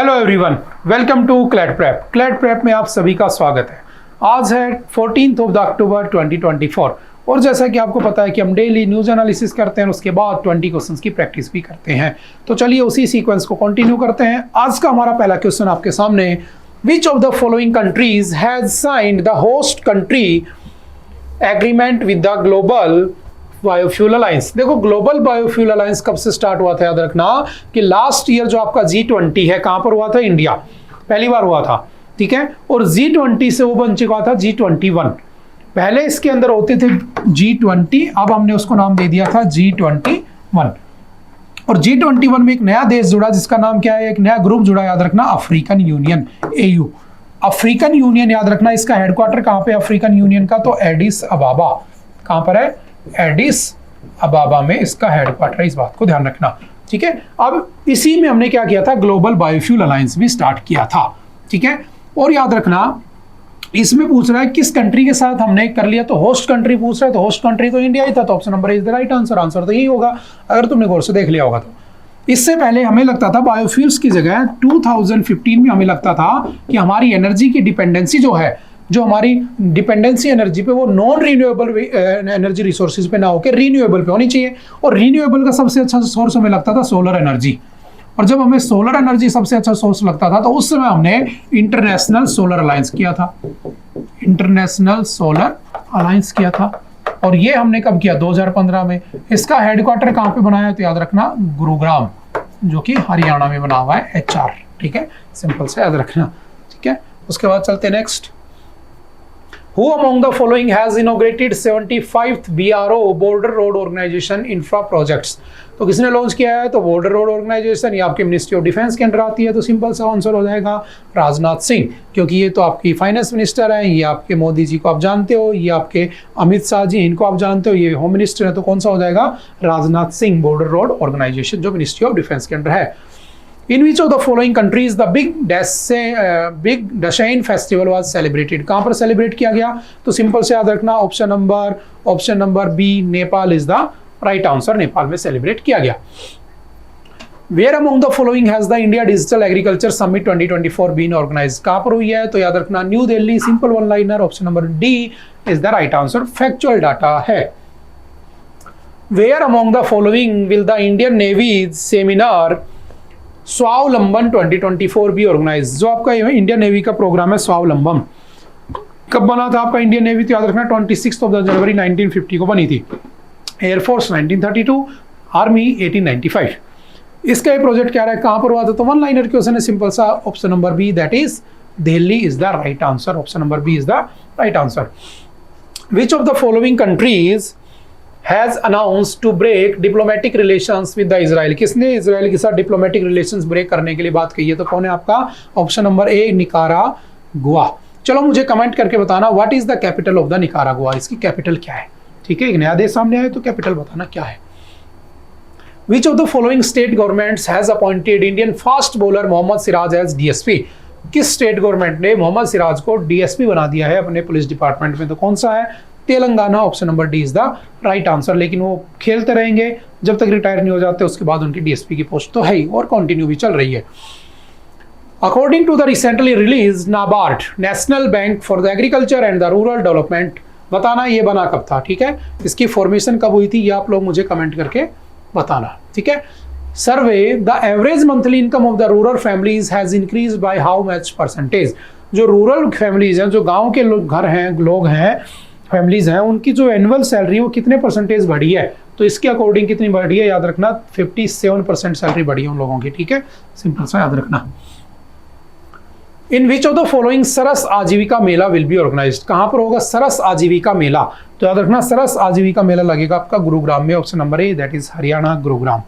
Hello everyone, welcome to CLAT prep. CLAT prep में आप सभी का स्वागत है। आज है 14 अक्टूबर 2024 और जैसा कि आपको पता है कि हम डेली न्यूज़ एनालिसिस करते हैं, उसके बाद 20 क्वेश्चंस की प्रैक्टिस भी करते हैं। तो चलिए उसी सीक्वेंस को कंटिन्यू करते हैं। आज का हमारा पहला क्वेश्चन आपके सामने, विच of the following countries has signed the host country agreement with the global biofuel alliance. देखो, ग्लोबल बायोफ्यूल अलायंस कब से स्टार्ट हुआ था, याद रखना कि लास्ट ईयर जो आपका G20 है, कहां पर हुआ था? इंडिया, पहली बार हुआ था, ठीक है। और G20 से वो बन चुका था G21। पहले इसके अंदर होते थे G20, अब हमने उसको नाम दे दिया था G21। और G21 में एक नया देश जुड़ा जिसका नाम क्या है, एक नया ग्रुप जुड़ा, याद रखना, African union, AU। African union, याद रखना, इसका हेडक्वार्टर कहां पे अफ्रीकन यूनियन का? तो एडिस अबाबा। कहां पर है? एडिस अबाबा में इसका हेडक्वार्टर है, इस बात को ध्यान रखना, ठीक है। अब इसी में हमने क्या किया था, ग्लोबल बायोफ्यूल अलायंस भी स्टार्ट किया था, ठीक है। और याद रखना, इसमें पूछ रहा है किस कंट्री के साथ हमने कर लिया, तो होस्ट कंट्री पूछ रहा है, तो होस्ट कंट्री तो इंडिया ही था, तो option number is the right answer. Answer तो यही होगा अगर तुमने गौर से देख लिया होगा तो। इससे पहले हमें लगता था बायोफ्यूल्स की जगह 2015 में हमें लगता था कि हमारी एनर्जी की डिपेंडेंसी जो है, जो हमारी डिपेंडेंसी एनर्जी पे, वो नॉन रीन्यूएबल एनर्जी रिसोर्सेज पे ना होकर रीन्यूएबल पे होनी चाहिए। और रीन्यूएबल का सबसे अच्छा सोर्स हमें लगता था सोलर एनर्जी। और जब हमें सोलर एनर्जी सबसे अच्छा सोर्स लगता था, तो उस समय हमने इंटरनेशनल सोलर अलायंस किया था, इंटरनेशनल सोलर अलायंस किया था। और ये हमने कब किया? 2015 में। इसका हेडक्वार्टर कहाँ पे बनाया है? तो याद रखना, गुरुग्राम, जो कि हरियाणा में बना हुआ है, HR, ठीक है। सिंपल से याद रखना, ठीक है। उसके बाद चलते next. Who among the following has inaugurated 75th BRO Border Road Organization Infra Projects? तो किसने लॉन्च किया है? तो बॉर्डर रोड ऑर्गेनाइजेशन, ये आपके मिनिस्ट्री ऑफ डिफेंस के अंडर आती है, तो सिंपल सा आंसर हो जाएगा राजनाथ सिंह, क्योंकि ये तो आपकी फाइनेंस मिनिस्टर हैं, ये आपके मोदी जी को आप जानते हो, ये आपके अमित शाह जी, इनको आप जानते हो, ये होम मिनिस्टर है, तो कौन सा हो जाएगा? Rajnath Singh. Border road organisation जो मिनिस्ट्री ऑफ डिफेंस के अंडर है। In which of the following countries the big Dashain festival was celebrated? कहाँ पर सेलिब्रेट किया गया? तो सिंपल से याद रखना, option number B, Nepal is the right answer. Nepal में सेलिब्रेट किया गया। Where among the following has the India Digital Agriculture Summit 2024 been organized? कहाँ पर हुई है? तो याद रखना, new Delhi. Simple one liner, option number D is the right answer, factual data है। Where among the following will the Indian Navy seminar स्वावलंबन 2024 भी ऑर्गेनाइज? जो आपका इंडियन नेवी का प्रोग्राम है स्वावलंबन, कब बना था आपका इंडियन नेवी? तो याद रखना 26 जनवरी 1950 को बनी थी। Air force 1932, army 1895। इसका ये प्रोजेक्ट क्या रहा है, कहां पर हुआ था? तो वन लाइनर क्वेश्चन है, सिंपल सा, option number B, that is Delhi is the right answer. Option number B is the right answer. Which of the following countries has announced to break diplomatic relations with the Israel? किसने Israel के साथ diplomatic relations break करने के लिए बात कही है? तो कौन है आपका? ऑप्शन नंबर ए, निकारागुआ। चलो मुझे कमेंट करके बताना, what is the capital of the Nicaragua? इसकी कैपिटल क्या है? ठीक है, एक नया देश सामने आए तो कैपिटल बताना क्या है। Which of the following state governments has appointed Indian fast bowler Mohammed Siraj as DSP? किस स्टेट गवर्नमेंट ने मोहम्मद सिराज को DSP बना दिया है अपने पुलिस डिपार्टमेंट में? तो कौन सा है? Telangana. Option number D is the right answer. लेकिन वो खेलते रहेंगे जब तक रिटायर नहीं हो जाते, उसके बाद उनकी DSP की पोस्ट तो है ही और कंटिन्यू भी चल रही है। According to the recently release NABARD, national bank for the agriculture and the rural development, बताना ये बना कब था? ठीक है, इसकी फॉर्मेशन कब हुई थी, ये आप लोग मुझे कमेंट करके बताना, ठीक है। Survey, the average monthly income of the rural families has increase by how much percentage? जो रूरल फैमिलीज हैं, जो गाँव के घर हैं, लोग हैं, फैमिलीज हैं, उनकी जो एनुअल सैलरी वो कितने परसेंटेज बढ़ी है? तो इसके अकॉर्डिंग कितनी बढ़ी है? याद रखना 57% सैलरी बढ़ी है उन लोगों की, ठीक है। सिंपल सा याद रखना। इन विच ऑफ द फॉलोइंग सरस आजीविका मेला विल बी ऑर्गेनाइज्ड? कहां पर होगा सरस आजीविका मेला? तो याद रखना, सरस आजीविका मेला लगेगा आपका गुरुग्राम में। Option number A, that is Haryana, Gurugram.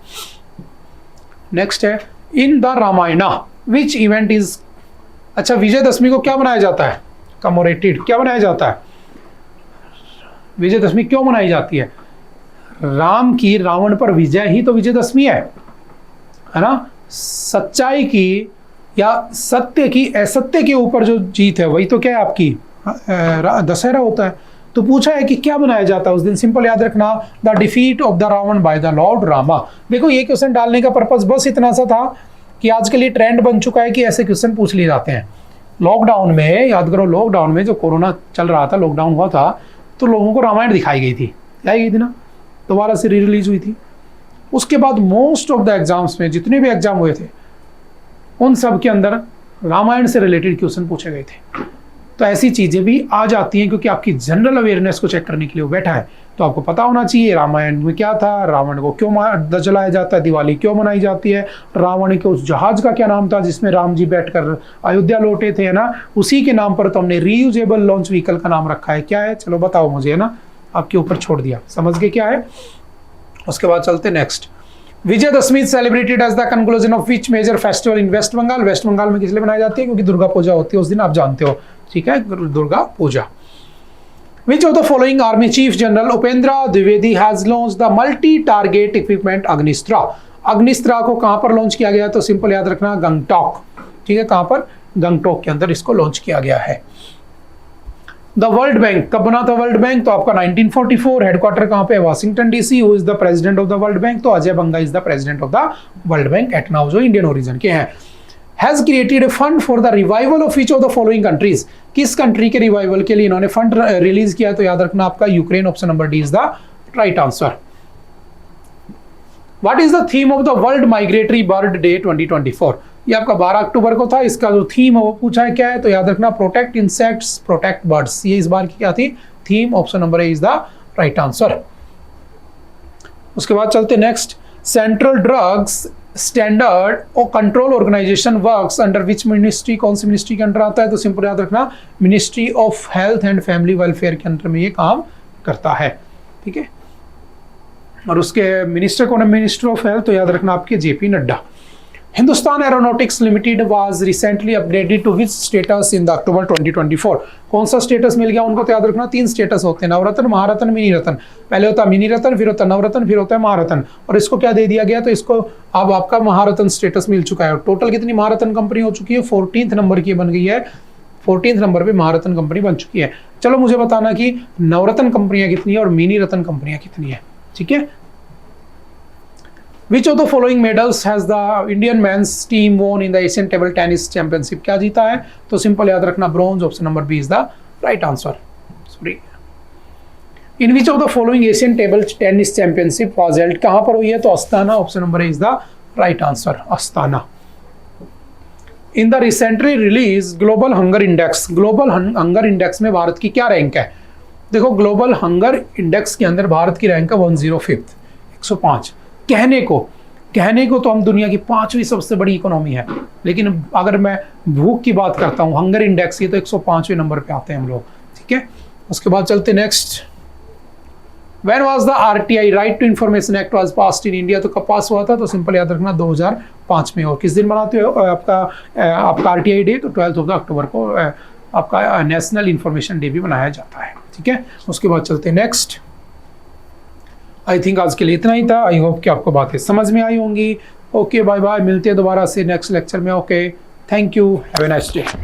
Next है, in the Ramayana which event is, अच्छा, विजयदशमी को क्या बनाया जाता है? कमोरेटेड, क्या बनाया जाता है? विजयदशमी क्यों मनाई जाती है? राम की रावण पर विजय ही तो विजयदशमी है ना। सच्चाई की या सत्य की असत्य के ऊपर जो जीत है, वही तो क्या है आपकी दशहरा होता है। तो पूछा है कि क्या बनाया जाता है उस दिन? सिंपल याद रखना, the defeat of the Ravana by the lord Rama. देखो, ये क्वेश्चन डालने का पर्पस बस इतना सा था कि आजकल ये ट्रेंड बन चुका है कि ऐसे क्वेश्चन पूछ लिए जाते हैं। लॉकडाउन में, याद करो लॉकडाउन में जो कोरोना चल रहा था, लॉकडाउन हुआ था, तो लोगों को रामायण दिखाई गई थी, ना, दोबारा से री रिलीज हुई थी। उसके बाद मोस्ट ऑफ द एग्जाम्स में, जितने भी एग्जाम हुए थे, उन सब के अंदर रामायण से रिलेटेड क्वेश्चन पूछे गए थे। तो ऐसी चीजें भी आ जाती हैं क्योंकि आपकी जनरल अवेयरनेस को चेक करने के लिए वो बैठा है। तो आपको पता होना चाहिए रामायण में क्या था, रावण को क्यों जलाया जाता है, दिवाली क्यों मनाई जाती है, रावण के उस जहाज का क्या नाम था जिसमें राम जी बैठकर अयोध्या लौटे थे, है ना, उसी के नाम पर तो हमने रीयूजेबल लॉन्च व्हीकल का नाम रखा है। क्या है, चलो बताओ मुझे, है ना, आपके ऊपर छोड़ दिया, समझ गए क्या है। उसके बाद चलते next. Vijayadashami celebrated as the conclusion of which major festival in West Bengal. West Bengal में किस लिए मनाई जाती है, क्योंकि दुर्गा पूजा होती है उस दिन, आप जानते हो, ठीक है, Durga Puja. Which of the following Army Chief General Upendra Dwivedi has launched the multi-target equipment अग्निस्त्रा। अग्निस्त्रा को कहां पर लॉन्च किया गया, तो सिंपल याद रखना, गंगटोक, ठीक है, कहां पर, गंगटोक के अंदर इसको लॉन्च किया गया है। द वर्ल्ड बैंक कब बना था, वर्ल्ड बैंक तो आपका 1944, हेडक्वार्टर कहां पे है, Washington DC. Who is the president of the World Bank, तो Ajay Banga is the president of the World Bank at now, जो इंडियन ओरिजिन के हैं। Has created a fund for the revival of each of the following countries। किस country के revival के लिए इन्होंने fund release किया, तो याद रखना आपका Ukraine, option number D is the right answer. What is the theme of the world migratory bird day 2024। ये आपका 12 अक्टूबर को था, इसका जो थीम है वो पूछा है क्या है, तो याद रखना प्रोटेक्ट इंसेक्ट्स प्रोटेक्ट बर्ड्स, ये इस बार की क्या थी theme, option number A is the right answer. उसके बाद चलते नेक्स्ट। सेंट्रल ड्रग्स स्टैंडर्ड और control organisation works under which ministry, कौन सी मिनिस्ट्री के अंडर आता है, तो सिंपल याद रखना ministry of health and family welfare के अंडर में ये काम करता है, ठीक है। और उसके मिनिस्टर कौन है, मिनिस्टर ऑफ हेल्थ, तो याद रखना आपके JP Nadda. Hindustan aeronautics limited was recently updated to which status in the October 2024। कौन सा स्टेटस मिल गया उनको, तो याद रखना 3 स्टेटस होते हैं, नवरत्न, महारत्न, मिनी रत्न। पहले होता है मिनी रत्न, फिर होता है नवरत्न, फिर होता है महारत्न। और इसको क्या दे दिया गया, तो इसको अब आपका महारत्न स्टेटस मिल चुका है। टोटल कितनी महारत्न कंपनी हो चुकी है, 14th नंबर की बन गई है, 14th नंबर पे महारत्न कंपनी बन चुकी है। चलो मुझे बताना कि नवरत्न कंपनियां कितनी है और मिनी रत्न कंपनियां कितनी है, ठीक है। Which of the following medals has the Indian men's team won in the Asian Table Tennis Championship? क्या जीता है, तो सिंपल याद रखना bronze, option number B is the right answer. Sorry, in which of the following Asian table tennis championship was held, कहां पर हुई है, तो Astana, option number A is the right answer, Astana. In the recently release global hunger index, global hunger index में भारत की क्या rank है। देखो ग्लोबल हंगर इंडेक्स के अंदर भारत की रैंक है 105, 105। कहने को तो हम दुनिया की 5वीं सबसे बड़ी इकोनॉमी है, लेकिन अगर मैं भूख की बात करता हूँ, हंगर इंडेक्स की, तो 105वें नंबर पे आते हैं हम लोग, ठीक है। उसके बाद चलते next. When was the RTI right to information act was passed in India, तो कब पास हुआ था, तो सिंपल याद रखना 2005 में। और किस दिन मनाते हो आपका आरटीआई डे, तो 12 अक्टूबर को आपका नेशनल इंफॉर्मेशन डे भी मनाया जाता है, ठीक है। उसके बाद चलते नेक्स्ट। आई थिंक आज के लिए इतना ही था। आई होप कि आपको बातें समझ में आई होंगी। ओके बाय बाय, मिलते हैं दोबारा से नेक्स्ट लेक्चर में। Okay, thank you, have a nice day.